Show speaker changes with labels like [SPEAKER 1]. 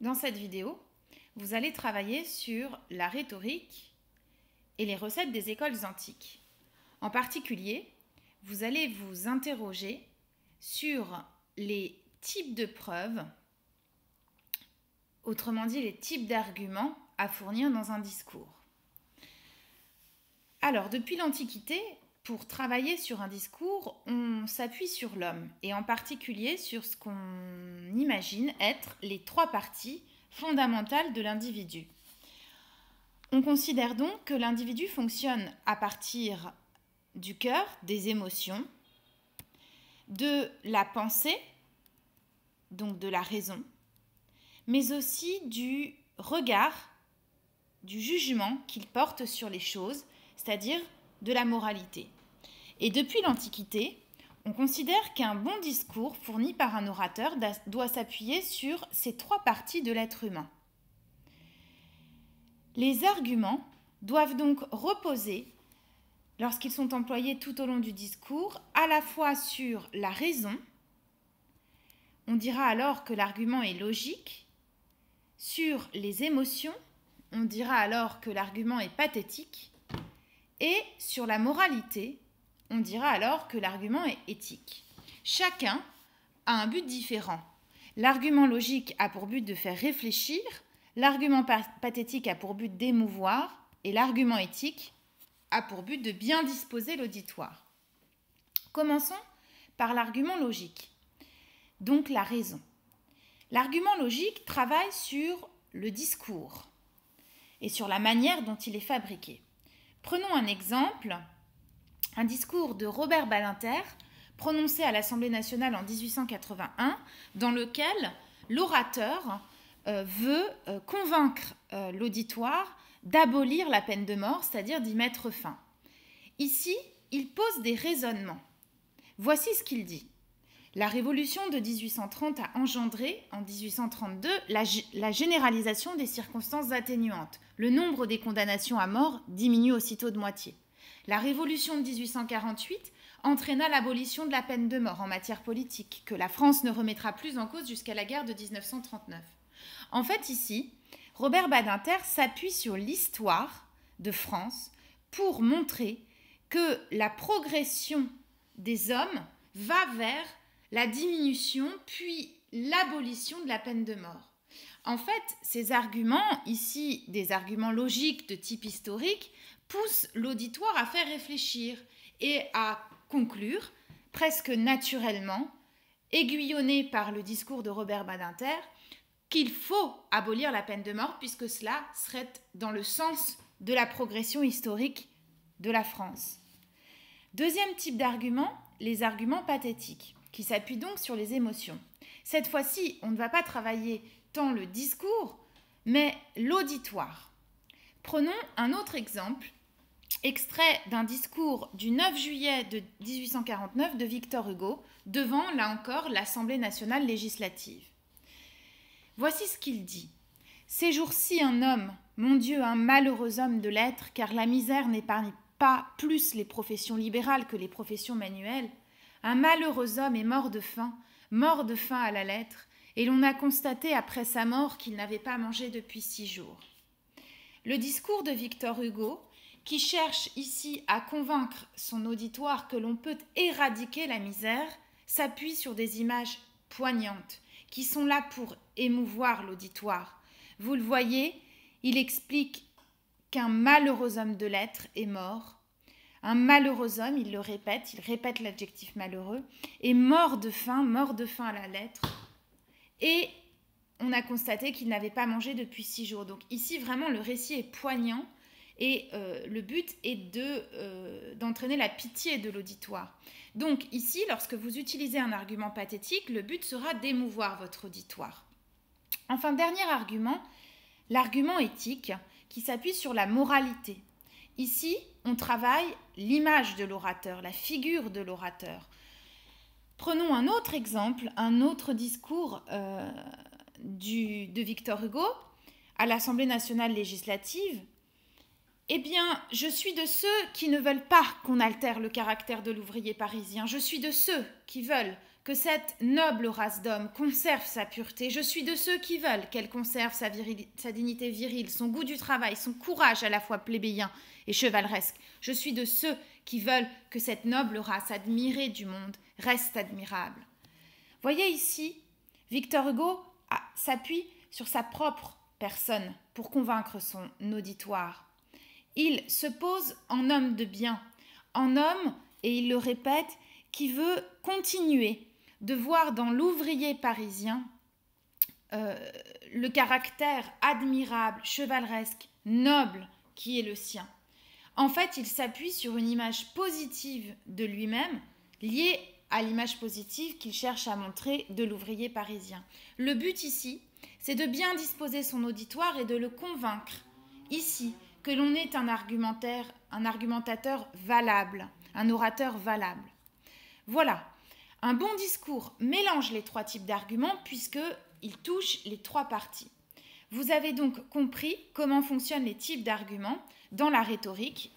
[SPEAKER 1] Dans cette vidéo, vous allez travailler sur la rhétorique et les recettes des écoles antiques. En particulier, vous allez vous interroger sur les types de preuves, autrement dit les types d'arguments à fournir dans un discours. Alors, depuis l'Antiquité, pour travailler sur un discours, on s'appuie sur l'homme, et en particulier sur ce qu'on imagine être les trois parties fondamentales de l'individu. On considère donc que l'individu fonctionne à partir du cœur, des émotions, de la pensée, donc de la raison, mais aussi du regard, du jugement qu'il porte sur les choses, c'est-à-dire de la moralité. Et depuis l'Antiquité, on considère qu'un bon discours fourni par un orateur doit s'appuyer sur ces trois parties de l'être humain. Les arguments doivent donc reposer, lorsqu'ils sont employés tout au long du discours, à la fois sur la raison, on dira alors que l'argument est logique, sur les émotions, on dira alors que l'argument est pathétique, et sur la moralité, on dira alors que l'argument est éthique. Chacun a un but différent. L'argument logique a pour but de faire réfléchir, l'argument pathétique a pour but d'émouvoir, et l'argument éthique a pour but de bien disposer l'auditoire. Commençons par l'argument logique, donc la raison. L'argument logique travaille sur le discours et sur la manière dont il est fabriqué. Prenons un exemple, un discours de Robert Badinter prononcé à l'Assemblée nationale en 1881, dans lequel l'orateur veut convaincre l'auditoire d'abolir la peine de mort, c'est-à-dire d'y mettre fin. Ici, il pose des raisonnements. Voici ce qu'il dit. La révolution de 1830 a engendré, en 1832, la généralisation des circonstances atténuantes. Le nombre des condamnations à mort diminue aussitôt de moitié. La révolution de 1848 entraîna l'abolition de la peine de mort en matière politique, que la France ne remettra plus en cause jusqu'à la guerre de 1939. En fait, ici, Robert Badinter s'appuie sur l'histoire de France pour montrer que la progression des hommes va vers la diminution puis l'abolition de la peine de mort. En fait, ces arguments, ici des arguments logiques de type historique, poussent l'auditoire à faire réfléchir et à conclure, presque naturellement, aiguillonné par le discours de Robert Badinter, qu'il faut abolir la peine de mort puisque cela serait dans le sens de la progression historique de la France. Deuxième type d'argument, les arguments pathétiques, qui s'appuient donc sur les émotions. Cette fois-ci, on ne va pas travailler tant le discours, mais l'auditoire. Prenons un autre exemple, extrait d'un discours du 9 juillet de 1849 de Victor Hugo, devant, là encore, l'Assemblée nationale législative. Voici ce qu'il dit. « Ces jours-ci, un homme, mon Dieu, un malheureux homme de lettres, car la misère n'épargne pas plus les professions libérales que les professions manuelles, un malheureux homme est mort de faim à la lettre, et l'on a constaté après sa mort qu'il n'avait pas mangé depuis 6 jours. » Le discours de Victor Hugo, qui cherche ici à convaincre son auditoire que l'on peut éradiquer la misère, s'appuie sur des images poignantes, qui sont là pour émouvoir l'auditoire. Vous le voyez, il explique qu'un malheureux homme de lettres est mort. Un malheureux homme, il répète l'adjectif malheureux, est mort de faim à la lettre. Et on a constaté qu'il n'avait pas mangé depuis 6 jours. Donc ici, vraiment, le récit est poignant et le but est d'entraîner la pitié de l'auditoire. Donc ici, lorsque vous utilisez un argument pathétique, le but sera d'émouvoir votre auditoire. Enfin, dernier argument, l'argument éthique qui s'appuie sur la moralité. Ici, on travaille l'image de l'orateur, la figure de l'orateur. Prenons un autre exemple, un autre discours de Victor Hugo à l'Assemblée nationale législative. Eh bien, je suis de ceux qui ne veulent pas qu'on altère le caractère de l'ouvrier parisien. Je suis de ceux qui veulent que cette noble race d'hommes conserve sa pureté. Je suis de ceux qui veulent qu'elle conserve sa dignité virile, son goût du travail, son courage à la fois plébéien et chevaleresque. Je suis de ceux qui veulent que cette noble race admirée du monde reste admirable. Voyez ici, Victor Hugo s'appuie sur sa propre personne pour convaincre son auditoire. Il se pose en homme de bien, en homme, et il le répète, qui veut continuer de voir dans l'ouvrier parisien le caractère admirable, chevaleresque, noble qui est le sien. En fait, il s'appuie sur une image positive de lui-même, liée à l'image positive qu'il cherche à montrer de l'ouvrier parisien. Le but ici, c'est de bien disposer son auditoire et de le convaincre, ici, que l'on est un argumentateur valable, un orateur valable. Voilà, un bon discours mélange les trois types d'arguments puisqu'il touche les trois parties. Vous avez donc compris comment fonctionnent les types d'arguments dans la rhétorique